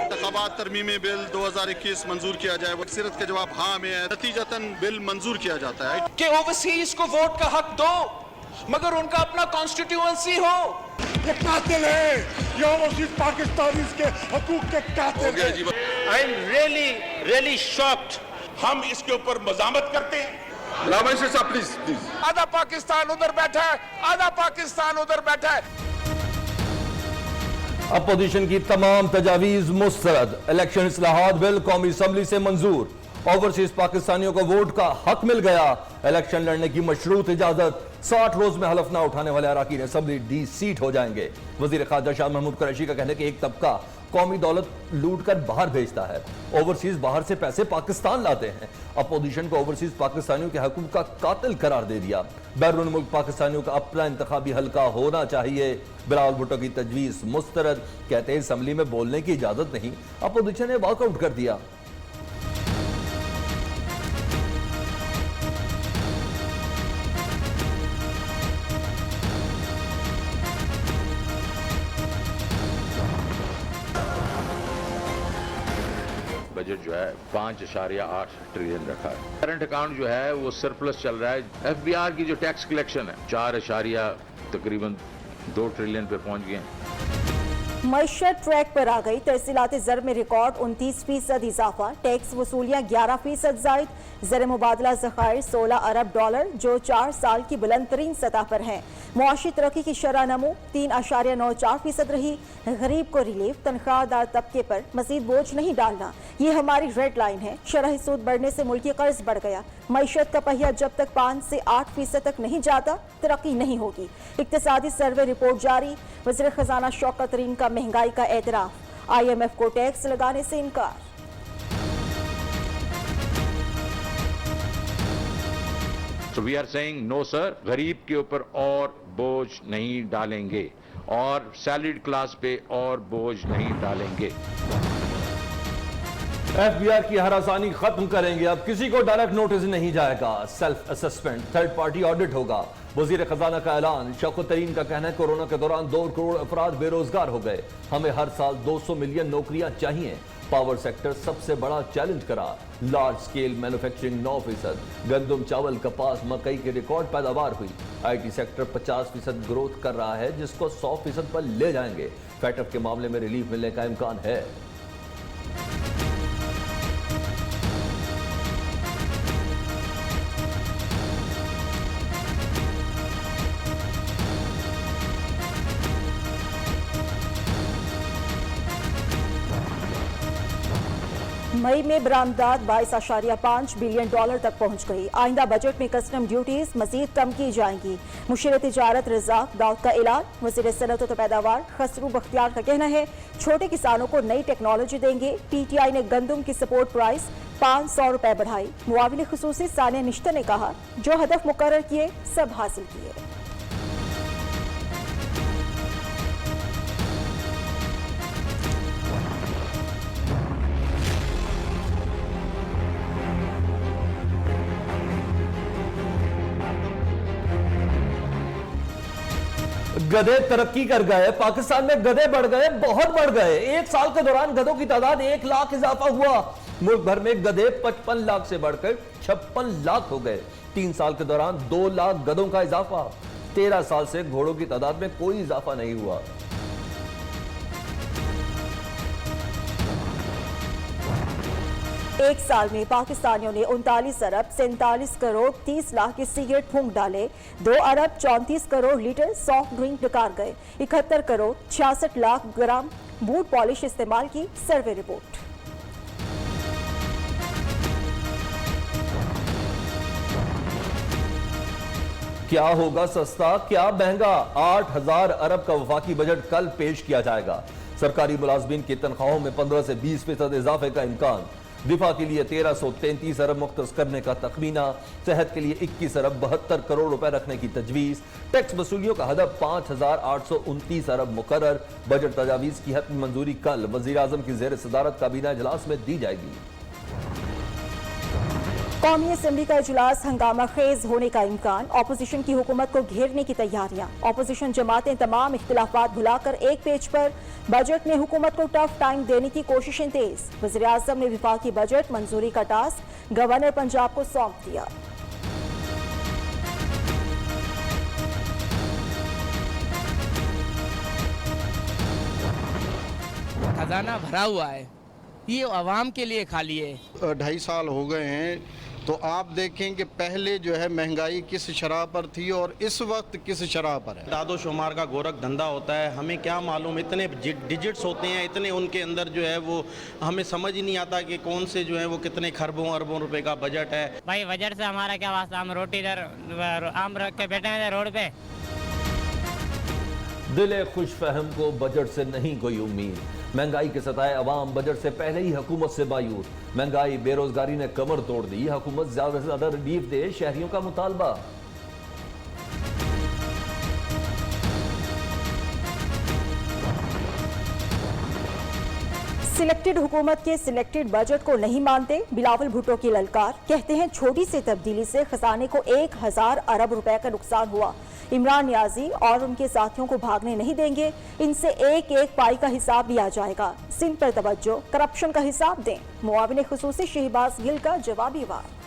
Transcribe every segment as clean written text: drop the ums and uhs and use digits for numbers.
इंतखाबात तरमीमी बिल 2021 मंजूर किया जाए। अक्सरियत का जवाब हाँ में है, नतीजतन बिल मंजूर किया जाता है कि ओवरसीज को वोट का हक दो, मगर उनका अपना कॉन्स्टिट्यूएंसी हो। ये कातिल है, ये ओवरसीज पाकिस्तानी के हकूक के कातिल है। I am really shocked. हम इसके ऊपर मजामत करते हैं। प्लीज आधा पाकिस्तान उधर बैठा है, आधा पाकिस्तान उधर बैठा है। अपोजिशन की तमाम तजावीज मुस्तरद। इलेक्शन इस्लाहात बिल कौमी असम्बली से मंजूर। ओवरसीज पाकिस्तानियों को वोट का हक मिल गया। इलेक्शन लड़ने की मशरूत इजाजत। 60 रोज में हलफ ना उठाने वाले अराकीन असम्बली डी सीट हो जाएंगे। वजीर खारजा शाह महमूद कुरैशी का कहना है कि एक तबका कौमी दौलत लूट कर बाहर भेजता है, ओवरसीज बाहर से पैसे पाकिस्तान लाते हैं। अपोजिशन को ओवरसीज पाकिस्तानियों के हकूक का कातिल करार दे दिया। बैरून मुल्क पाकिस्तानियों का अपना इंतखाबी हल्का होना चाहिए। बिलावल भुट्टो की तजवीज मुस्तरद। कहते हैं असम्बली में बोलने की इजाजत नहीं, अपोजिशन ने वॉकआउट कर दिया। बजट जो है 5.8 ट्रिलियन रखा है। करंट अकाउंट जो है वो सरप्लस चल रहा है। FBR की जो टैक्स कलेक्शन है 4 तकरीबन 2 ट्रिलियन पे पहुंच गए। मईशत ट्रैक पर आ गई। तहसीलात ज़र में रिकॉर्ड 29% इजाफा। टैक्स वसूलियाँ 11% जायद। ज़र मुबादला ज़खायर 16 अरब डॉलर, जो 4 साल की बुलंद तरीन सतह पर हैं। मुआशी तरक्की की शरह नमू 3.94% रही। गरीब को रिलीफ, तनख्वाहदार तबके पर मजीद बोझ नहीं डालना, ये हमारी रेड लाइन है। शरह सूद बढ़ने से मुल्की कर्ज बढ़ गया। मईशत का पहिया जब तक 5 से 8% तक नहीं जाता, तरक्की नहीं होगी। इक्तिसादी सर्वे रिपोर्ट जारी। वज़ीर खजाना शौकत तरीन का महंगाई का एतराफ। IMF को टैक्स लगाने से इनकार। So we are saying no sir, गरीब के ऊपर और बोझ नहीं डालेंगे और सैलरीड क्लास पे और बोझ नहीं डालेंगे। FBR की हरासानी खत्म करेंगे। अब किसी को डायरेक्ट नोटिस नहीं जाएगा। Self assessment, third party audit होगा। वजीर खजाना का ऐलान। शौकत तरीन का कहना है कोरोना के दौरान 2 करोड़ अफराद बेरोजगार हो गए। हमें हर साल 200 मिलियन नौकरियां चाहिए। पावर सेक्टर सबसे बड़ा चैलेंज करार। Large scale manufacturing 9%। गंदम, चावल, कपास, मकई की रिकॉर्ड पैदावार हुई। IT सेक्टर 50% ग्रोथ कर रहा है, जिसको 100% पर ले जाएंगे। फैटअप के मामले में रिलीफ मिलने का इम्कान है। मई में बरामदात 22.5 बिलियन डॉलर तक पहुंच गई। आइंदा बजट में कस्टम ड्यूटीज मजीद कम की जाएंगी। मुशीर तिजारत रज़ाक दाऊद का ऐलान। वज़ीर सनअत व पैदावार खसरू बख्तियार का कहना है छोटे किसानों को नई टेक्नोलॉजी देंगे। PTI ने गंदम की सपोर्ट प्राइस 500 रुपए बढ़ाई। मुआविन खुसूसी सानिया निश्तर ने कहा जो हदफ मुकर्रर किए सब हासिल किए। गधे तरक्की कर गए। पाकिस्तान में गधे बढ़ गए, बहुत बढ़ गए। 1 साल के दौरान गधों की तादाद 1 लाख इजाफा हुआ। मुल्क भर में गधे 55 लाख से बढ़कर 56 लाख हो गए। 3 साल के दौरान 2 लाख गधों का इजाफा। 13 साल से घोड़ों की तादाद में कोई इजाफा नहीं हुआ। एक साल में पाकिस्तानियों ने 39 अरब 47 करोड़ 30 लाख के सिगरेट फूंक डाले। 2 अरब 34 करोड़ लीटर सॉफ्ट ड्रिंक बेकार गए। 71 करोड़ 66 लाख ग्राम बूट पॉलिश इस्तेमाल की सर्वे रिपोर्ट। क्या होगा सस्ता, क्या महंगा? 8,000 अरब का वफाकी बजट कल पेश किया जाएगा। सरकारी मुलाजमीन की तनख्वाहों में 15 से 20% इजाफे का इम्कान। दिफा के लिए 1333 अरब मुख्तस करने का तखमीना। सेहत के लिए 21 अरब 72 करोड़ रुपए रखने की तजवीज़। टैक्स वसूलियों का हदफ 5,829 अरब मुकर्रर। बजट तजावीज़ की हतमी मंजूरी कल वज़ीर आज़म की ज़ेर सदारत काबीना इजलास में दी जाएगी। कौमी असेंबली का इजलास हंगामा खेज होने का इम्कान, ऑपोजिशन की हुकूमत को घेरने की तैयारियां। ऑपोजिशन जमातें तमाम इख्तिलाफात भुलाकर एक पेज पर बजट में हुकूमत को टफ टाइम देने की कोशिशें तेज। वज़ीर आज़म ने विफाकी बजट मंजूरी का टास्क गवर्नर पंजाब को सौंप दिया। खजाना भरा हुआ है, ये आवाम के लिए खाली है। 2.5 साल हो गए हैं, तो आप देखें कि पहले जो है महंगाई किस शरह पर थी और इस वक्त किस शरह पर है। दादो शुमार का गोरख धंधा होता है, हमें क्या मालूम, इतने डिजिट्स होते हैं, इतने उनके अंदर जो है वो हमें समझ ही नहीं आता कि कौन से जो है वो कितने खरबों अरबों रुपए का बजट है। भाई बजट से हमारा क्या वास्ता, हम रोटी इधर आम रख के बैठे हैं रोड पे। दिले खुश फहम को बजट से नहीं कोई उम्मीद, महंगाई के सताए अवाम बजट से पहले ही हुकूमत से मायूस। महंगाई बेरोजगारी ने कमर तोड़ दी, हुकूमत ज्यादा से ज्यादा रिलीफ दे, शहरियों का मुतालबा। सिलेक्टेड हुकूमत के सिलेक्टेड बजट को नहीं मानते, बिलावल भुट्टो की ललकार। कहते हैं छोटी सी तब्दीली से खजाने को 1000 अरब रुपए का नुकसान हुआ। इमरान नियाजी और उनके साथियों को भागने नहीं देंगे, इनसे एक एक पाई का हिसाब लिया जाएगा। सिंध पर तवज्जो, करप्शन का हिसाब दें। मुआविन खुसूसी शहबाज गिल का जवाबी वार।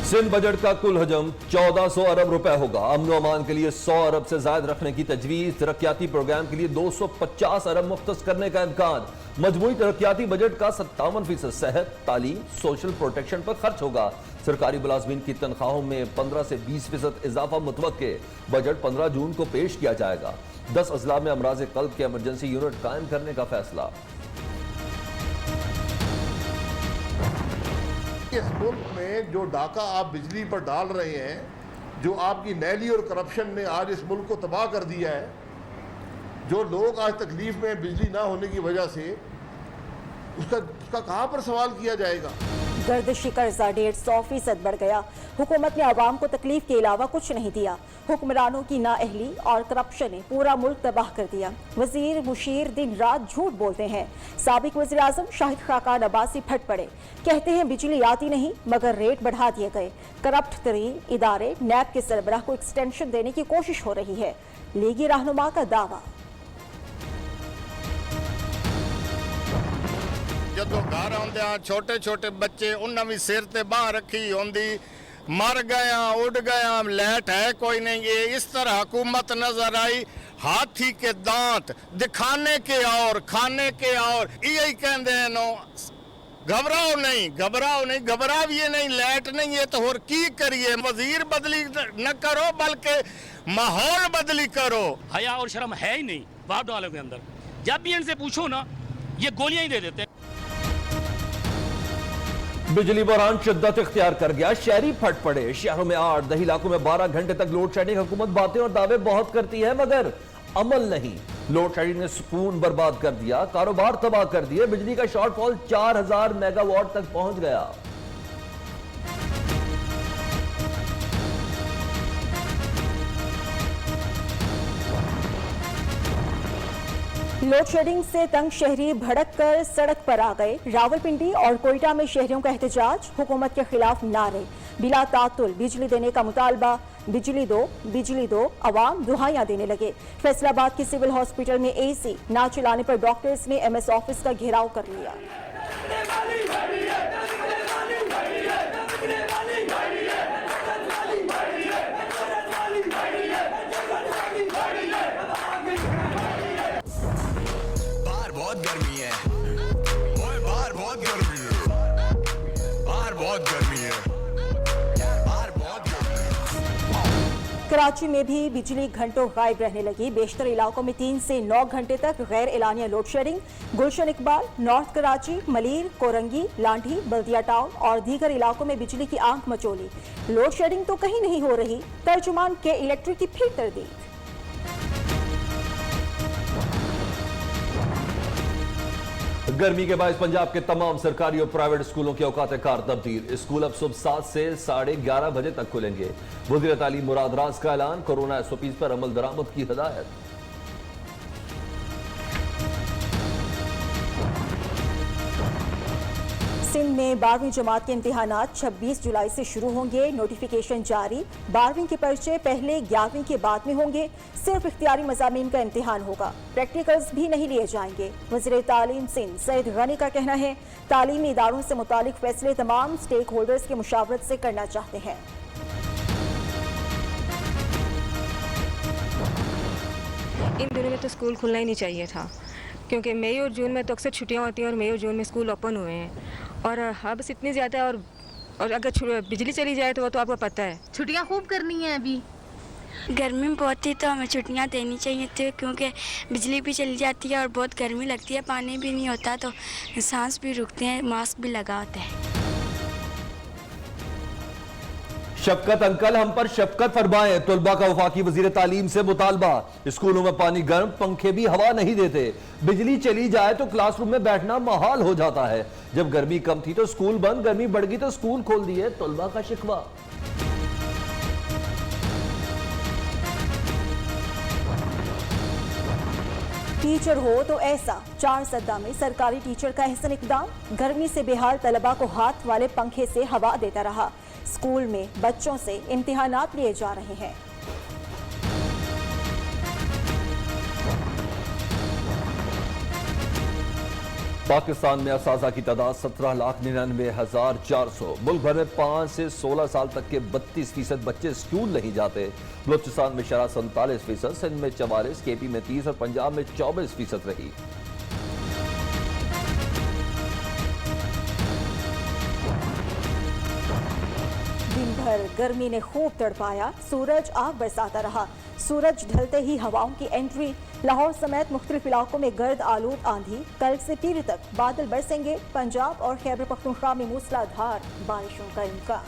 सिंध बजट का कुल हजम 1400 अरब रुपए होगा। अमन अमान के लिए 100 अरब से ज्यादा रखने की तजवीज, तरक्याती प्रोग्राम के लिए 250 अरब मुख्तस करने का इम्कान। मजमूई तरक्याती बजट का 57% सेहत, तालीम, सोशल प्रोटेक्शन पर खर्च होगा। सरकारी मुलाजमीन की तनख्वाहों में 15 से 20% इजाफा मुतवक्के। बजट 15 जून को पेश किया जाएगा। 10 अजला में अमराज कल्ब के इमरजेंसी यूनिट कायम करने का फैसला। इस मुल्क में जो डाका आप बिजली पर डाल रहे हैं, जो आपकी नैली और करप्शन ने आज इस मुल्क को तबाह कर दिया है, जो लोग आज तकलीफ में बिजली ना होने की वजह से, उसका कहाँ पर सवाल किया जाएगा। गर्दिशी कर्जा 150% बढ़ गया। हुकूमत ने आवाम को तकलीफ के अलावा कुछ नहीं दिया। हुक्मरानों की नाअहली और करप्शन ने पूरा मुल्क तबाह कर दिया। वजीर मुशीर दिन रात झूठ बोलते हैं। साबिक वज़ीर आज़म शाहिद खाकान अब्बासी फट पड़े, कहते हैं बिजली आती नहीं मगर रेट बढ़ा दिए गए। करप्ट तरीन इदारे नैब के सरबराह को एक्सटेंशन देने की कोशिश हो रही है, लीगी रहनुमा का दावा। ਜਦੋਂ ਘਰ ਆਉਂਦਿਆਂ ਛੋਟੇ ਛੋਟੇ ਬੱਚੇ ਉਹਨਾਂ ਵੀ ਸਿਰ ਤੇ ਬਾਹ ਰੱਖੀ ਹੁੰਦੀ, मर गया उड़ गया, लाइट है कोई नहीं। ये इस तरह हुकूमत नजर आई, हाथी के दांत दिखाने के और खाने के और। यही कहते हैं नो, घबराओ नहीं, घबराइए नहीं, लाइट नहीं है तो और की करिए। वजीर बदली न करो बल्कि माहौल बदली करो। हया और शर्म है ही नहीं वार्ड वालों के अंदर। जब भी इनसे पूछो ना, ये गोलियां ही दे देते हैं। बिजली बहरान शिद्दत इख्तियार कर गया, शहरी फट पड़े। शहरों में 8, दही इलाकों में 12 घंटे तक लोड शेडिंग। हुकूमत बातें और दावे बहुत करती है मगर अमल नहीं। लोड शेडिंग ने सुकून बर्बाद कर दिया, कारोबार तबाह कर दिए। बिजली का शॉर्टफॉल 4000 मेगावाट तक पहुंच गया। लोड शेडिंग से तंग शहरी भड़क कर सड़क पर आ गए। रावलपिंडी और कोयटा में शहरियों का एहतजाज, हुकूमत के खिलाफ नारे, बिला तातुल बिजली देने का मुतालबा। बिजली दो, अवाम दुहाइयां देने लगे। फैसलाबाद के सिविल हॉस्पिटल में AC ना चलाने पर डॉक्टर्स ने MS ऑफिस का घेराव कर लिया। बहुत गर्मी है, बाहर बहुत गर्मी है, बाहर बहुत गर्मी है, बाहर बहुत गर्मी है। कराची में भी बिजली घंटों गायब रहने लगी। बेशतर इलाकों में 3 से 9 घंटे तक गैर एलानिया लोड शेडिंग। गुलशन इकबाल, नॉर्थ कराची, मलीर, कोरंगी, लांढी, बल्दिया टाउन और दीगर इलाकों में बिजली की आंख मचोली। लोड शेडिंग तो कहीं नहीं हो रही, तर्जुमान के इलेक्ट्रिक की फिर तरदीद। गर्मी के बायस पंजाब के तमाम सरकारी और प्राइवेट स्कूलों के औकात कार तब्दील। स्कूल अब सुबह 7 से 11:30 बजे तक खुलेंगे। वज़ीर तालीम मुराद राज का ऐलान, कोरोना SOPs पर अमल दरामद की हिदायत। सिंध में 12वीं जमात के इम्तिहानात 26 जुलाई से शुरू होंगे। नोटिफिकेशन जारी। 12वीं के पर्चे पहले 11वीं के बाद में होंगे। सिर्फ इख्तियारी मज़ामीन का इम्तिहान होगा, प्रैक्टिकल्स भी नहीं लिए जाएंगे। वज़ीर तालीम सिंध सईद गनी का कहना है, तालीमी इदारों से मुतालिक फैसले तमाम स्टेक होल्डर्स की मुशावरत से करना चाहते हैं। इन दिनों में तो स्कूल खुलना ही नहीं चाहिए था, क्योंकि मई और जून में तो अक्सर छुट्टियां होती हैं और मई और जून में स्कूल ओपन हुए हैं। और हाँ बस इतनी ज़्यादा और अगर बिजली चली जाए तो वो तो आपको पता है। छुट्टियां खूब करनी है अभी। गर्मी बहुत थी तो हमें छुट्टियां देनी चाहिए थी, क्योंकि बिजली भी चली जाती है और बहुत गर्मी लगती है, पानी भी नहीं होता तो सांस भी रुकते हैं, मास्क भी लगा होता है। शफकत अंकल हम पर शफकत फरमाएं। तलबा का वफाकी वजीर तालीम से मुतालबा। स्कूलों में पानी गर्म, पंखे भी हवा नहीं देते। बिजली चली जाए तो क्लासरूम में बैठना महाल हो जाता है। जब गर्मी कम थी तो स्कूल बंद, गर्मी बढ़ गई तो स्कूल खोल दिए। तलबा का शिकवा। टीचर हो तो ऐसा, 4 सद्दा में सरकारी टीचर का एहसन इकदाम। गर्मी से बेहाल तलबा को हाथ वाले पंखे से हवा देता रहा। स्कूल में बच्चों से इम्तिहानात लिए जा रहे हैं। पाकिस्तान में असाजा की तादाद 17,99,400। मुल्क भर में 5 से 16 साल तक के 32% बच्चे स्कूल नहीं जाते। बलूचिस्तान में शरह 47%, सिंध में 44%, केपी में 30% और पंजाब में 24% रही। दिन भर गर्मी ने खूब तड़पाया, सूरज आग बरसाता रहा। सूरज ढलते ही हवाओं की एंट्री। लाहौर समेत मुख्तलिफ इलाकों में गर्द आलूद आंधी। कल से पीर तक बादल बरसेंगे। पंजाब और खैबर पख्तूनख्वा में मूसलाधार बारिशों का इम्कान।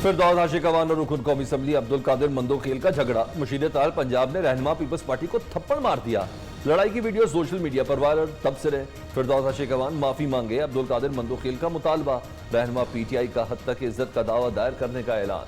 फिरदौस आशिक अवान और रुकन कौमी असम्बली अब्दुल कादिर मंदोखेल का झगड़ा। मुशीद ताल पंजाब ने रहनुमा पीपल्स पार्टी को थप्पड़ मार दिया। लड़ाई की वीडियो सोशल मीडिया पर वायरल। तबसरे फिरदौस आशिक अवान माफी मांगे, अब्दुल कादिर मंदोखेल का मुतालबा। रहनुमा पीटीआई का हद तक इज्जत का दावा दायर करने का ऐलान।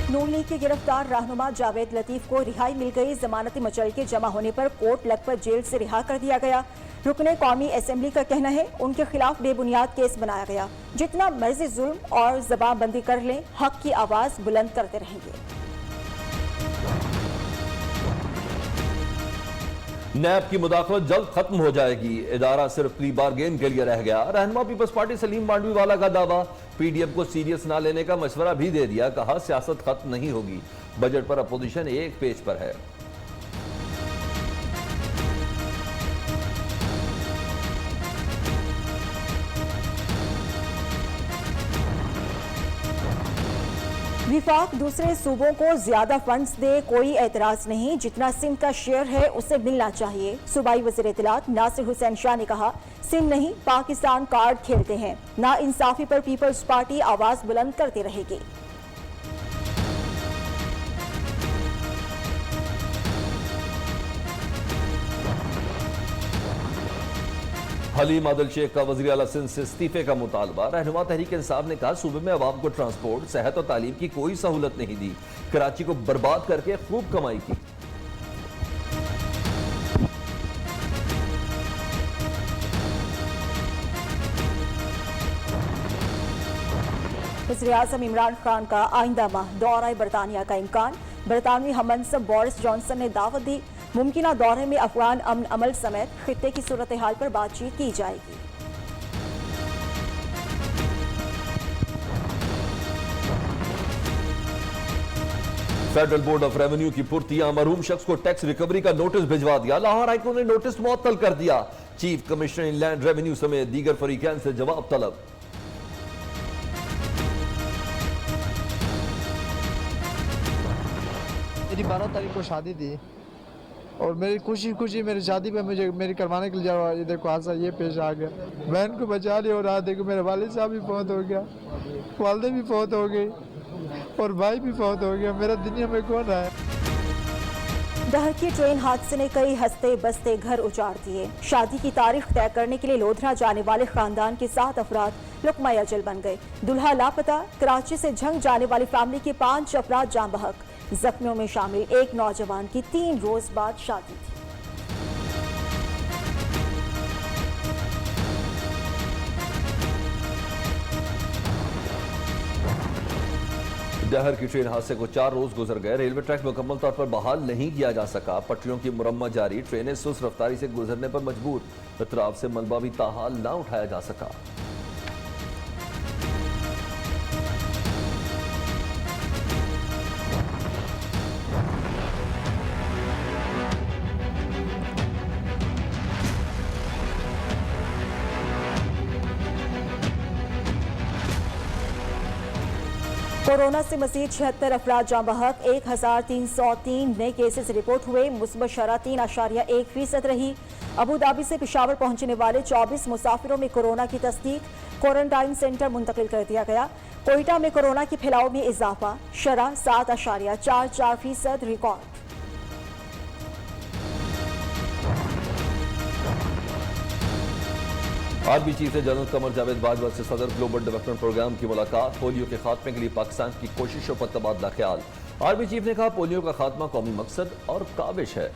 नून लीग के गिरफ्तार रहनुमा जावेद लतीफ को रिहाई मिल गई। जमानती मचल के जमा होने पर कोर्ट लखपत जेल से रिहा कर दिया गया। रुकने कौमी असेंबली का कहना है, उनके खिलाफ बेबुनियाद केस बनाया गया। जितना मर्जी जुल्म और जबानबंदी कर लें, हक की आवाज बुलंद करते रहेंगे। नैब की मुदाखलत जल्द खत्म हो जाएगी। इदारा सिर्फ प्री बारगेन के लिए रह गया। रहनुमा पीपल्स पार्टी सलीम मांडवी वाला का दावा। पीडीएम को सीरियस ना लेने का मशवरा भी दे दिया। कहा सियासत खत्म नहीं होगी। बजट पर अपोजिशन एक पेज पर है। विफाक दूसरे सूबों को ज्यादा फंड्स दे, कोई एतराज नहीं। जितना सिंध का शेयर है उसे मिलना चाहिए। सूबाई वज़ीर इत्तलात नासिर हुसैन शाह ने कहा, सिंध नहीं पाकिस्तान कार्ड खेलते हैं। ना इंसाफी पर पीपल्स पार्टी आवाज बुलंद करती रहेगी। हलीम आदिल शेख का वज़ीर आला सिंध से इस्तीफे का मुतालबा। रहनुमा तहरीक इंसाफ ने कहा, सूबे में अवाम को ट्रांसपोर्ट, सेहत और तालीम की कोई सहूलत नहीं दी। कराची को बर्बाद करके खूब कमाई की। वज़ीर आज़म इमरान खान का आइंदा माह दौरा बरतानिया का इम्कान। बरतानवी हममनसब बोरिस जॉनसन ने दावत दी। मुमकिना दौरे में अफगान अमन अमल समेत खित्ते की सूरत हाल पर बातचीत की जाएगी। फेडरल बोर्ड ऑफ रेवेन्यू की पुर्तियां। मरहूम शख्स को टैक्स रिकवरी का नोटिस भिजवा दिया। लाहौर हाईकोर्ट ने नोटिस मुअत्तल कर दिया। चीफ कमिश्नर इनलैंड रेवेन्यू समेत दीगर फरीकैन से जवाब तलब। मेरी 12 तारीख को शादी थी, और मेरी खुशी खुशी मेरी शादी पे मुझे मेरी करवाने के लिए जाओ, ये देखो हादसा ये पेश आ गया। बहन को बचा लिया और आज देखो मेरे वालिद साहब भी फौत हो गया, वालदे भी फौत हो गई और भाई भी फौत हो गया। मेरा दुनिया में कौन है? दहकी ट्रेन हादसे ने कई हंसते बसते घर उजाड़ दिए। शादी की तारीख तय करने के लिए लोधरा जाने वाले खानदान के 7 अफराद लुकमा अजल बन गए। दुल्हा लापता। कराची से झंग जाने वाली फैमिली के 5 अफराद जान बहक। जख्मियों में शामिल एक नौजवान की 3 रोज बाद शादी थी। डहर की ट्रेन हादसे को 4 रोज गुजर गए। रेलवे ट्रैक मुकम्मल तौर पर बहाल नहीं किया जा सका। पटरियों की मुरम्मत जारी। ट्रेनें सुस्त रफ्तारी से गुजरने पर मजबूर। इतराब से मलबा भी ताहाल ना उठाया जा सका। कोरोना से मजीद 76 अफराद जाँ बहक। 1303 नए केसेस रिपोर्ट हुए। मुस्बत शरह 3.1% रही। अबू धाबी से पेशावर पहुंचने वाले 24 मुसाफिरों में कोरोना की तस्दीक। क्वारंटाइन सेंटर मुंतकिल कर दिया गया। कोयटा में कोरोना के फैलाव में इजाफा। शरह 7.44% रिकॉर्ड। आर्मी चीफ से जनरल कमर जावेद बाजवा से सदर ग्लोबल डेवलपमेंट प्रोग्राम की मुलाकात। पोलियो के खात्मे के लिए पाकिस्तान की कोशिशों पर तबादला ख्याल। आर्मी चीफ ने कहा पोलियो का खात्मा कौमी मकसद और काबिश है।